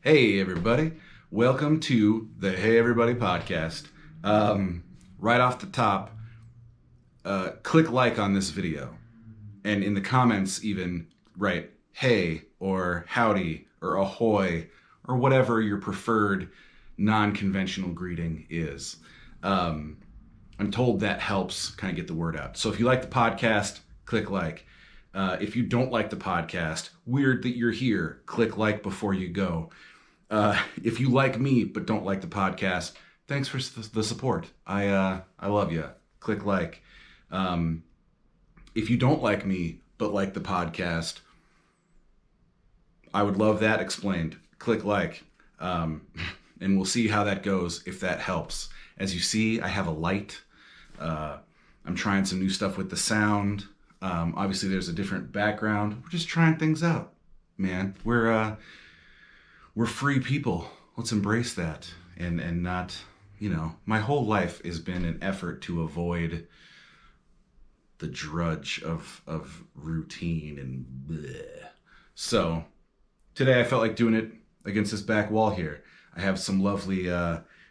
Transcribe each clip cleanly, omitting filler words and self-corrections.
Hey, everybody. Welcome to the Hey Everybody podcast. Right off the top, click like on this video. And in the comments, even write hey or howdy or ahoy or whatever your preferred non-conventional greeting is. I'm told that helps kind of get the word out. So if you like the podcast, click like. If you don't like the podcast, weird that you're here, click like before you go. If you like me but don't like the podcast, thanks for the support. I love you. Click like. If you don't like me but like the podcast, I would love that explained. Click like. And we'll see how that goes, if that helps. As you see, I have a light. I'm trying some new stuff with the sound. Obviously, there's a different background. We're just trying things out, man. We're free people. Let's embrace that and not, my whole life has been an effort to avoid the drudge of routine and bleh. So today I felt like doing it against this back wall here. I have some lovely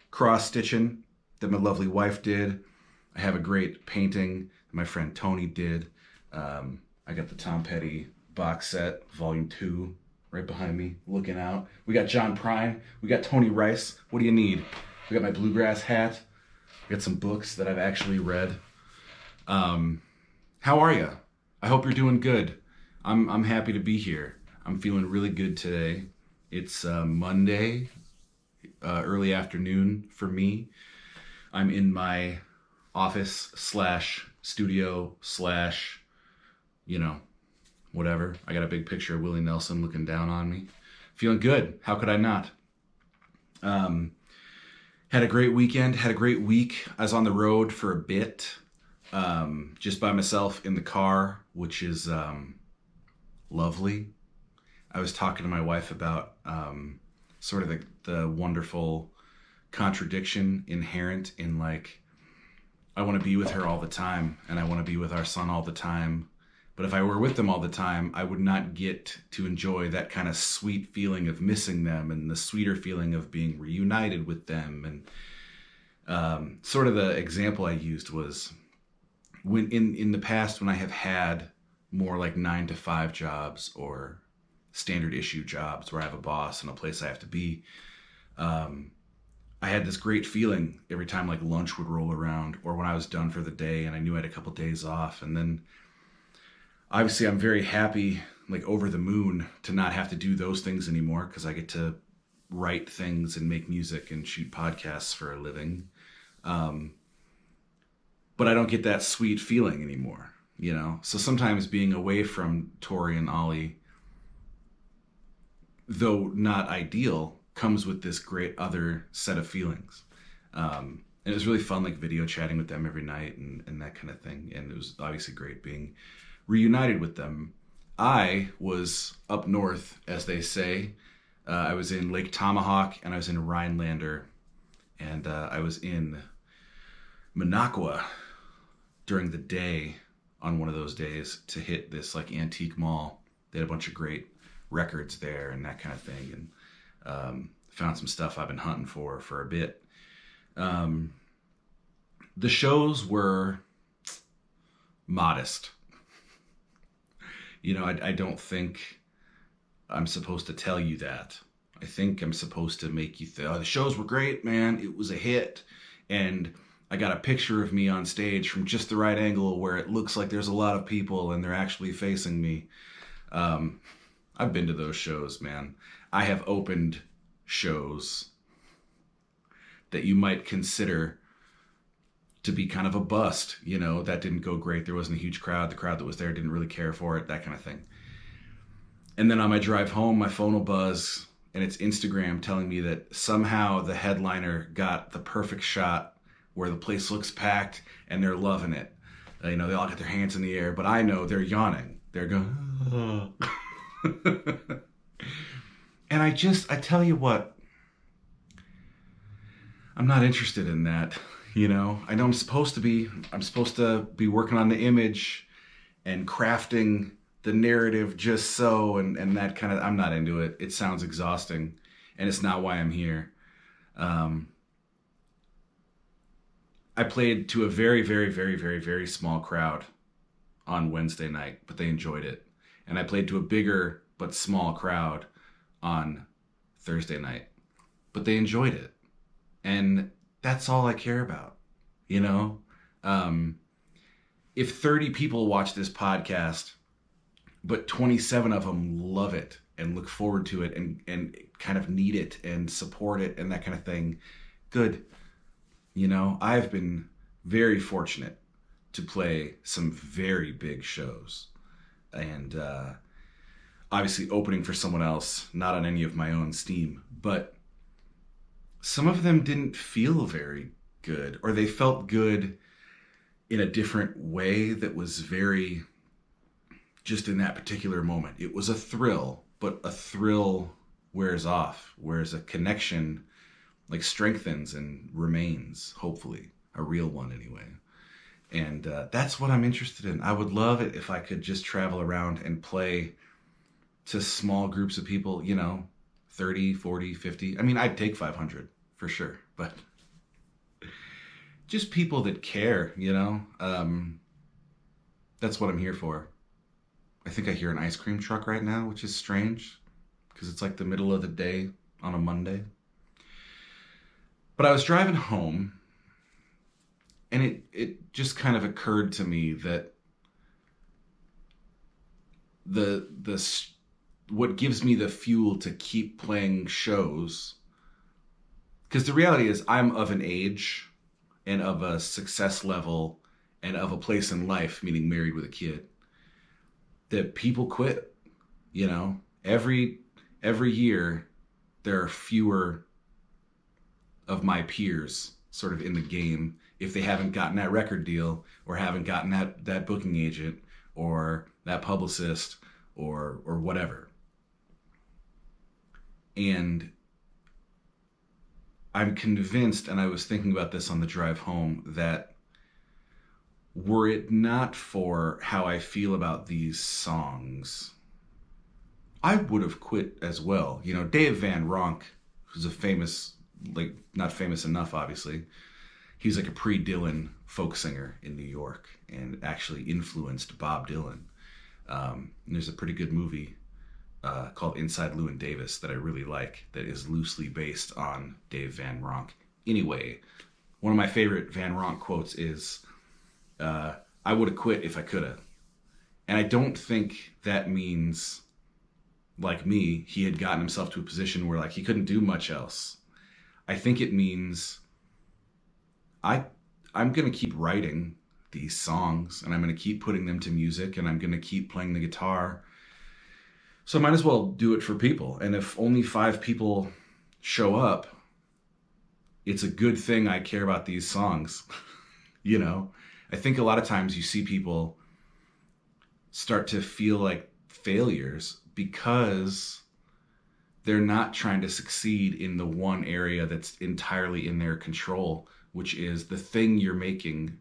cross stitching that my lovely wife did. I have a great painting that my friend Tony did. I got the Tom Petty box set, volume 2, right behind me, looking out. We got John Prine. We got Tony Rice. What do you need? We got my bluegrass hat. We got some books that I've actually read. How are you? I hope you're doing good. I'm happy to be here. I'm feeling really good today. It's Monday, early afternoon for me. I'm in my office / studio / whatever. I got a big picture of Willie Nelson looking down on me. Feeling good. How could I not? Had a great weekend. Had a great week. I was on the road for a bit, just by myself in the car, which is lovely. I was talking to my wife about sort of the wonderful contradiction inherent in, like, I want to be with her all the time and I want to be with our son all the time. But if I were with them all the time, I would not get to enjoy that kind of sweet feeling of missing them and the sweeter feeling of being reunited with them. And sort of the example I used was when in the past, when I have had more like 9-to-5 jobs or standard issue jobs where I have a boss and a place I have to be, I had this great feeling every time like lunch would roll around or when I was done for the day and I knew I had a couple days off. And then obviously I'm very happy, like over the moon, to not have to do those things anymore because I get to write things and make music and shoot podcasts for a living. But I don't get that sweet feeling anymore, So sometimes being away from Tori and Ollie, though not ideal, comes with this great other set of feelings. And it was really fun, like video chatting with them every night and that kind of thing. And it was obviously great being reunited with them. I was up north, as they say. I was in Lake Tomahawk and I was in Rhinelander. And I was in Minocqua during the day on one of those days to hit this like antique mall. They had a bunch of great records there and that kind of thing. And found some stuff I've been hunting for a bit. The shows were modest. I don't think I'm supposed to tell you that. I think I'm supposed to make you think, oh, the shows were great, man. It was a hit. And I got a picture of me on stage from just the right angle where it looks like there's a lot of people and they're actually facing me. I've been to those shows, man. I have opened shows that you might consider to be kind of a bust. That didn't go great. There wasn't a huge crowd. The crowd that was there didn't really care for it, that kind of thing. And then on my drive home, my phone will buzz and it's Instagram telling me that somehow the headliner got the perfect shot where the place looks packed and they're loving it. They all got their hands in the air, but I know they're yawning. They're going, oh. And I tell you what, I'm not interested in that. I know I'm supposed to be working on the image and crafting the narrative just so, and that kind of, I'm not into it. It sounds exhausting. and it's not why I'm here. Um, I played to a very, very, very, very, very small crowd on Wednesday night, but they enjoyed it. And I played to a bigger but small crowd on Thursday night, but they enjoyed it. And that's all I care about, you know? Um, if 30 people watch this podcast, but 27 of them love it and look forward to it and kind of need it and support it and that kind of thing, good. You know, I've been very fortunate to play some very big shows. And obviously opening for someone else, not on any of my own steam, but some of them didn't feel very good, or they felt good in a different way that was very just in that particular moment. It was a thrill, but a thrill wears off, whereas a connection like strengthens and remains, hopefully, a real one anyway. And that's what I'm interested in. I would love it if I could just travel around and play to small groups of people, you know, 30, 40, 50. I mean, I'd take 500 for sure, but just people that care, you know. That's what I'm here for. I think I hear an ice cream truck right now, which is strange because it's like the middle of the day on a Monday. But I was driving home, and it just kind of occurred to me that the what gives me the fuel to keep playing shows, because the reality is I'm of an age and of a success level and of a place in life, meaning married with a kid, that people quit. You know, every year there are fewer of my peers sort of in the game if they haven't gotten that record deal or haven't gotten that booking agent or that publicist or whatever. And I'm convinced, and I was thinking about this on the drive home, that were it not for how I feel about these songs, I would have quit as well. You know, Dave Van Ronk, who's a famous, like, not famous enough, obviously. He's like a pre-Dylan folk singer in New York and actually influenced Bob Dylan. And there's a pretty good movie called Inside Llewyn Davis that I really like that is loosely based on Dave Van Ronk. Anyway, one of my favorite Van Ronk quotes is, I would have quit if I could have. And I don't think that means, like me, he had gotten himself to a position where like he couldn't do much else. I think it means I'm going to keep writing these songs and I'm going to keep putting them to music and I'm going to keep playing the guitar. So I might as well do it for people. And if only 5 people show up, it's a good thing I care about these songs. You know, I think a lot of times you see people start to feel like failures because they're not trying to succeed in the one area that's entirely in their control, which is the thing you're making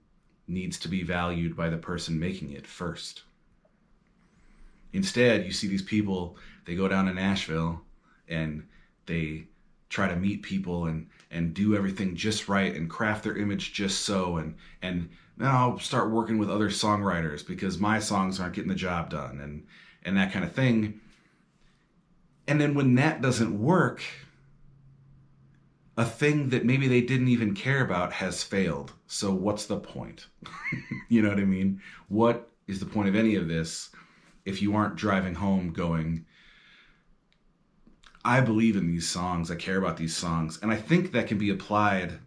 needs to be valued by the person making it first. Instead, you see these people, they go down to Nashville and they try to meet people and do everything just right and craft their image just so, and now I'll start working with other songwriters because my songs aren't getting the job done and that kind of thing. And then when that doesn't work, a thing that maybe they didn't even care about has failed. So what's the point? You know what I mean? What is the point of any of this if you aren't driving home going, I believe in these songs, I care about these songs. And I think that can be applied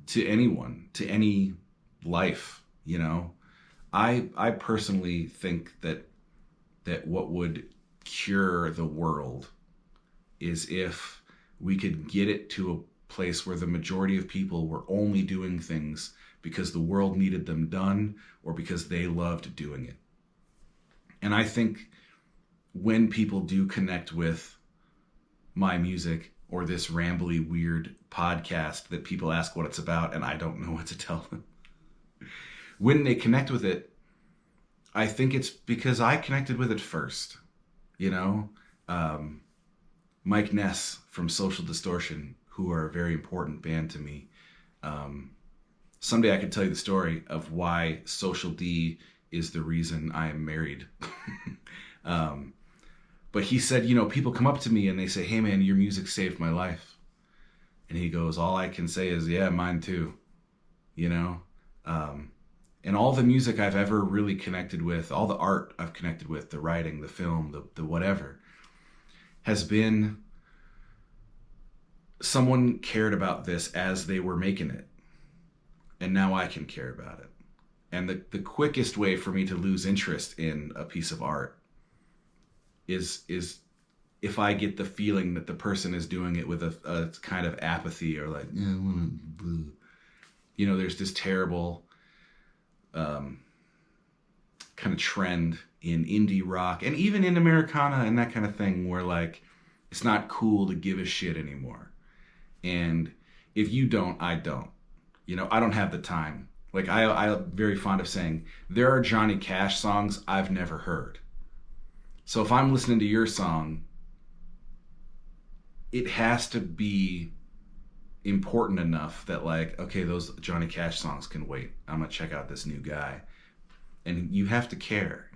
to anyone, to any life, you know? I personally think that what would cure the world is if we could get it to a place where the majority of people were only doing things because the world needed them done or because they loved doing it. And I think when people do connect with my music or this rambly, weird podcast that people ask what it's about and I don't know what to tell them, when they connect with it, I think it's because I connected with it first, you know? Mike Ness from Social Distortion, who are a very important band to me. Someday I could tell you the story of why Social D is the reason I am married. But he said, people come up to me and they say, "Hey man, your music saved my life." And he goes, "All I can say is, yeah, mine too." And all the music I've ever really connected with, all the art I've connected with, the writing, the film, the whatever, has been someone cared about this as they were making it. And now I can care about it. And the quickest way for me to lose interest in a piece of art is if I get the feeling that the person is doing it with a kind of apathy, or like, there's this terrible kind of trend in indie rock and even in Americana and that kind of thing, where like it's not cool to give a shit anymore. And if you don't, I don't. I don't have the time. Like I'm very fond of saying, there are Johnny Cash songs I've never heard. So if I'm listening to your song, it has to be important enough that like, okay, those Johnny Cash songs can wait. I'm gonna check out this new guy. And you have to care,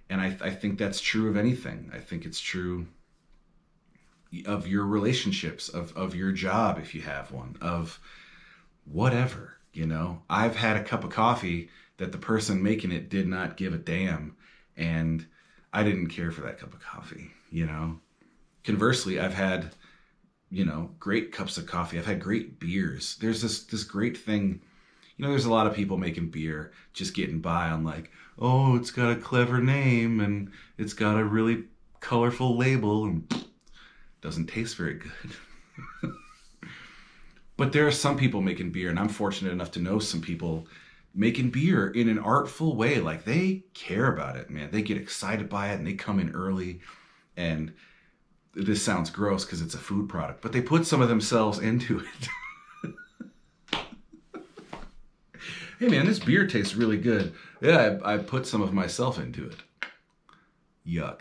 And I think that's true of anything. I think it's true of your relationships, of your job if you have one, of whatever, I've had a cup of coffee that the person making it did not give a damn, and I didn't care for that cup of coffee, Conversely, I've had, great cups of coffee. I've had great beers. There's this great thing, there's a lot of people making beer just getting by on like, oh, it's got a clever name and it's got a really colorful label and doesn't taste very good. But there are some people making beer, and I'm fortunate enough to know some people making beer in an artful way. Like they care about it, man. They get excited by it and they come in early. And this sounds gross because it's a food product, but they put some of themselves into it. Hey man, this beer tastes really good. Yeah, I put some of myself into it. Yuck.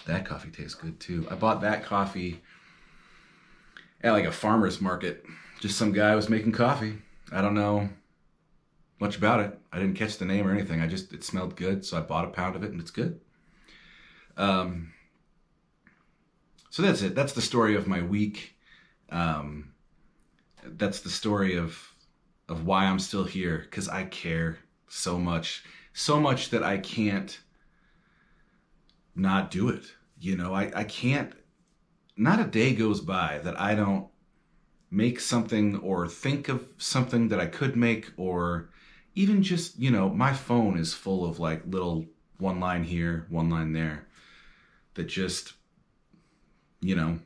That coffee tastes good too. I bought that coffee at like a farmer's market. Just some guy was making coffee. I don't know much about it. I didn't catch the name or anything. It smelled good, so I bought a pound of it and it's good. So that's it. That's the story of my week. That's the story of why I'm still here, because I care so much that I can't not do it. I can't, not a day goes by that I don't make something or think of something that I could make, or even just, my phone is full of like little one line here, one line there that just, I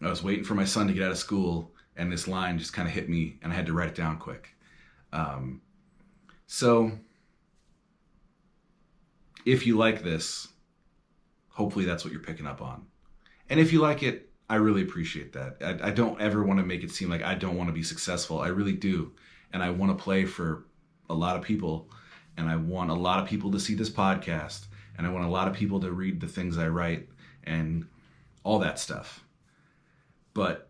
was waiting for my son to get out of school and this line just kind of hit me and I had to write it down quick. So if you like this, hopefully that's what you're picking up on. And if you like it, I really appreciate that. I don't ever want to make it seem like I don't want to be successful. I really do. And I want to play for a lot of people. And I want a lot of people to see this podcast. And I want a lot of people to read the things I write and all that stuff. But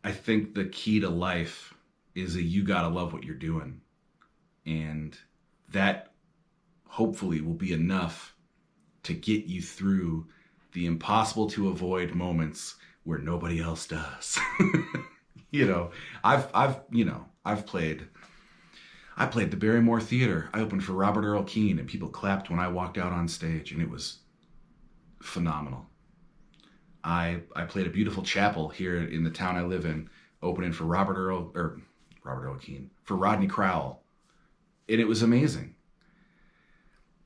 I think the key to life is that you gotta love what you're doing. And that hopefully will be enough to get you through the impossible to avoid moments where nobody else does. I played the Barrymore Theater. I opened for Robert Earl Keen and people clapped when I walked out on stage and it was phenomenal. I played a beautiful chapel here in the town I live in, opening for Robert Earl Keen, for Rodney Crowell. And it was amazing.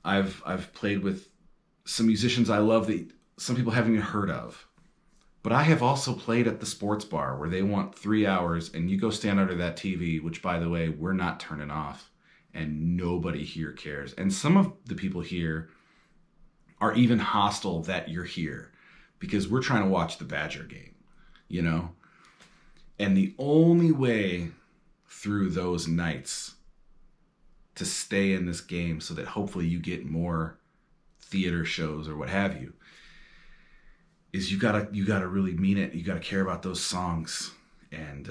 I've played with some musicians I love that some people haven't even heard of. But I have also played at the sports bar where they want 3 hours and you go stand under that TV, which by the way, we're not turning off and nobody here cares. And some of the people here are even hostile that you're here because we're trying to watch the Badger game, And the only way through those nights to stay in this game so that hopefully you get more theater shows or what have you, is you gotta really mean it. You gotta care about those songs. And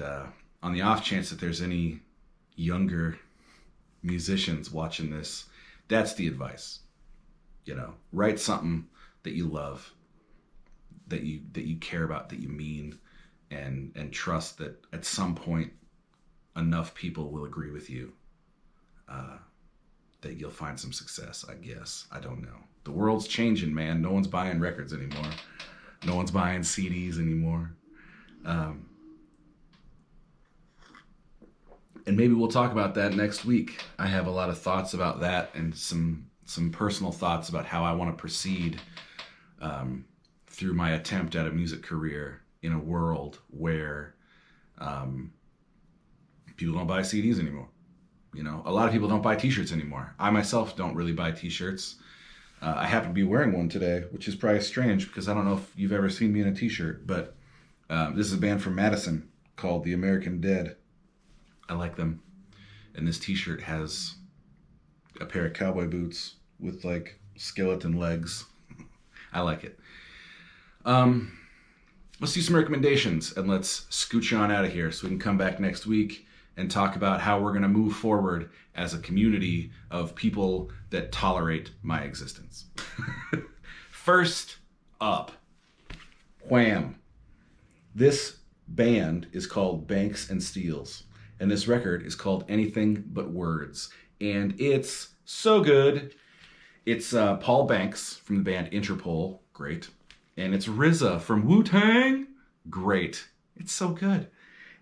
on the off chance that there's any younger musicians watching this, that's the advice. Write something that you love, that you care about, that you mean, and trust that at some point enough people will agree with you that you'll find some success, I guess. I don't know. The world's changing, man. No one's buying records anymore. No one's buying CDs anymore. And maybe we'll talk about that next week. I have a lot of thoughts about that and some personal thoughts about how I want to proceed through my attempt at a music career in a world where people don't buy CDs anymore. A lot of people don't buy t-shirts anymore. I myself don't really buy t-shirts. I happen to be wearing one today, which is probably strange because I don't know if you've ever seen me in a t-shirt, but this is a band from Madison called The American Dead. I like them. And this t-shirt has a pair of cowboy boots with like skeleton legs. I like it. Let's do some recommendations and let's scooch you on out of here so we can come back next week and talk about how we're going to move forward as a community of people that tolerate my existence. First up, Wham! This band is called Banks and Steels, and this record is called Anything But Words, and it's so good. It's Paul Banks from the band Interpol, great, and it's RZA from Wu-Tang, great. It's so good.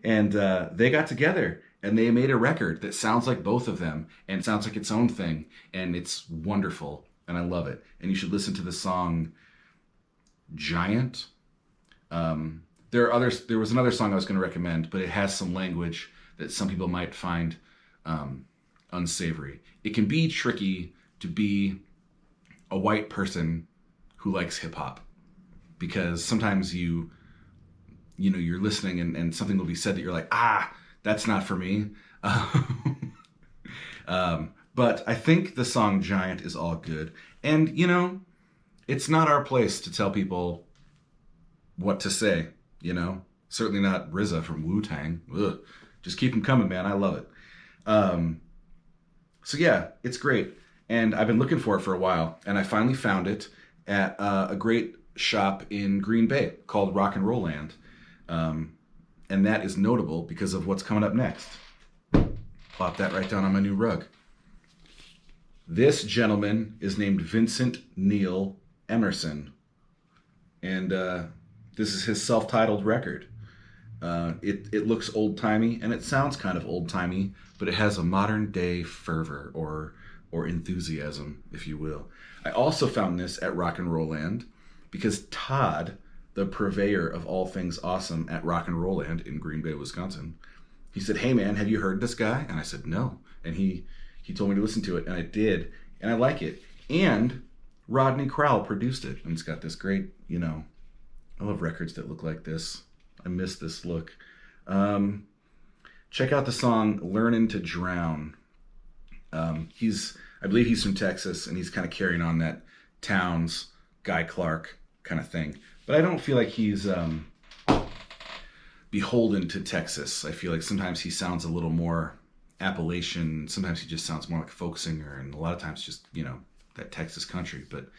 And they got together and they made a record that sounds like both of them and sounds like its own thing. And it's wonderful. And I love it. And you should listen to the song Giant. There was another song I was going to recommend, but it has some language that some people might find unsavory. It can be tricky to be a white person who likes hip hop because sometimes you're listening and something will be said that you're like, that's not for me. But I think the song Giant is all good. And, it's not our place to tell people what to say, Certainly not RZA from Wu-Tang. Ugh. Just keep them coming, man. I love it. So yeah, it's great. And I've been looking for it for a while. And I finally found it at a great shop in Green Bay called Rock and Roll Land. And that is notable because of what's coming up next. Plop that right down on my new rug. This gentleman is named Vincent Neil Emerson. And this is his self-titled record. It looks old-timey and it sounds kind of old-timey, but it has a modern-day fervor or enthusiasm, if you will. I also found this at Rock and Roll Land because Todd, the purveyor of all things awesome at Rock and Roll Land in Green Bay, Wisconsin, he said, "Hey man, have you heard this guy?" And I said, "No." And he told me to listen to it, and I did, and I like it. And Rodney Crowell produced it, and it's got this great, I love records that look like this. I miss this look. Check out the song "Learnin' to Drown." I believe he's from Texas, and he's kind of carrying on that Towns, Guy Clark kind of thing. But I don't feel like he's beholden to Texas. I feel like sometimes he sounds a little more Appalachian. Sometimes he just sounds more like a folk singer, and a lot of times just, that Texas country. But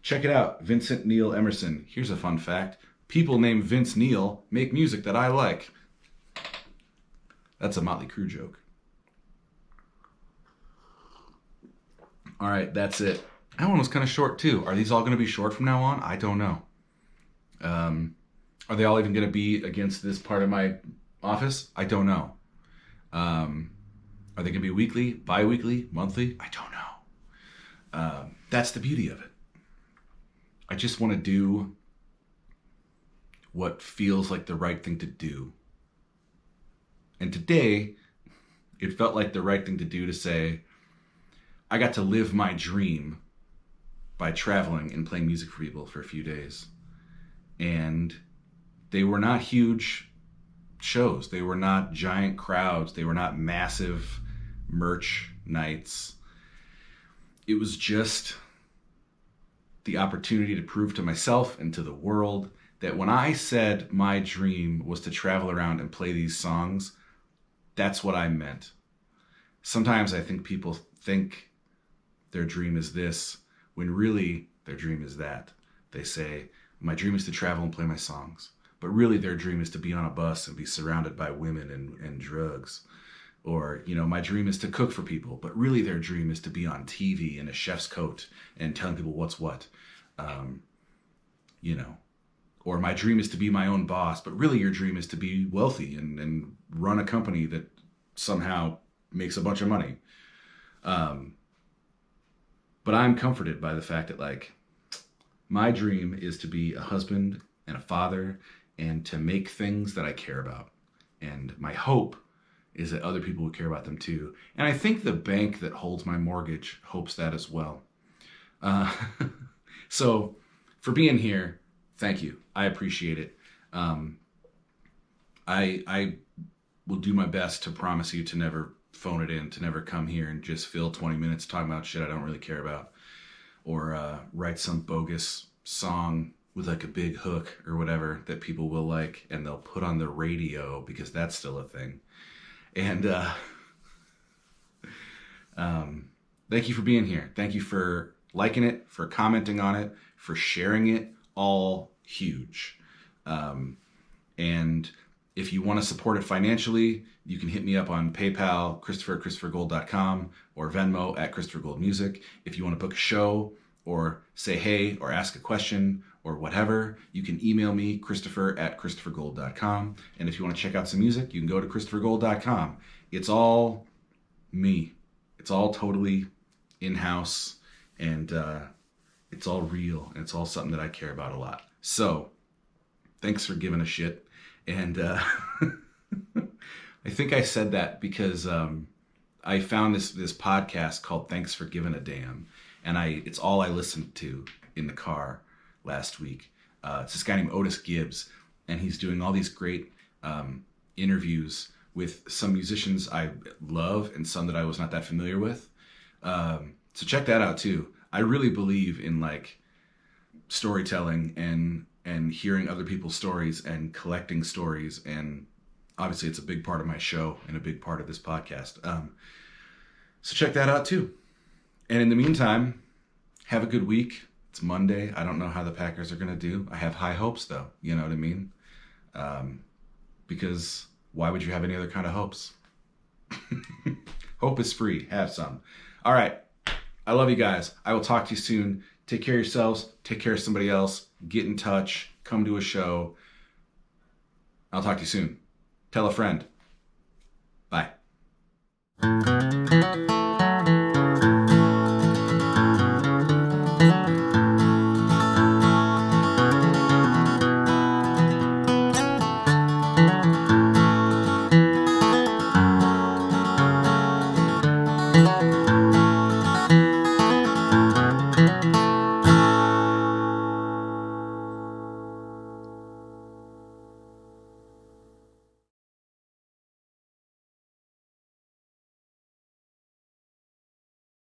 check it out, Vincent Neil Emerson. Here's a fun fact. People named Vince Neil make music that I like. That's a Motley Crue joke. All right, that's it. That one was kind of short too. Are these all going to be short from now on? I don't know. Are they all even going to be against this part of my office? I don't know. Are they going to be weekly, bi-weekly, monthly? I don't know. That's the beauty of it. I just want to do what feels like the right thing to do. And today, it felt like the right thing to do to say, I got to live my dream by traveling and playing music for people for a few days. And they were not huge shows. They were not giant crowds. They were not massive merch nights. It was just the opportunity to prove to myself and to the world that when I said my dream was to travel around and play these songs, that's what I meant. Sometimes I think people think their dream is this, when really their dream is that. They say, my dream is to travel and play my songs. But really their dream is to be on a bus and be surrounded by women and drugs. Or, my dream is to cook for people. But really their dream is to be on TV in a chef's coat and telling people what's what. Or my dream is to be my own boss. But really your dream is to be wealthy and run a company that somehow makes a bunch of money. But I'm comforted by the fact that, my dream is to be a husband and a father and to make things that I care about. And my hope is that other people will care about them too. And I think the bank that holds my mortgage hopes that as well. So for being here, thank you. I appreciate it. I will do my best to promise you to never phone it in, to never come here and just fill 20 minutes talking about shit I don't really care about, or write some bogus song with a big hook or whatever that people will like and they'll put on the radio because that's still a thing. And thank you for being here. Thank you for liking it, for commenting on it, for sharing it. All huge. And if you want to support it financially, you can hit me up on PayPal, Christopher@ChristopherGold.com, or Venmo @ChristopherGoldMusic. If you want to book a show or say hey or ask a question or whatever, you can email me, Christopher@ChristopherGold.com. And if you want to check out some music, you can go to ChristopherGold.com. It's all me. It's all totally in-house, and it's all real, and it's all something that I care about a lot. So, thanks for giving a shit. And I think I said that because I found this podcast called Thanks for Giving a Damn. And it's all I listened to in the car last week. It's this guy named Otis Gibbs, and he's doing all these great interviews with some musicians I love and some that I was not that familiar with. So check that out too. I really believe in storytelling and hearing other people's stories and collecting stories. And obviously it's a big part of my show and a big part of this podcast. So check that out too. And in the meantime, have a good week. It's Monday. I don't know how the Packers are going to do. I have high hopes though. You know what I mean? Because why would you have any other kind of hopes? Hope is free. Have some. All right. I love you guys. I will talk to you soon. Take care of yourselves. Take care of somebody else. Get in touch. Come to a show. I'll talk to you soon. Tell a friend. Bye.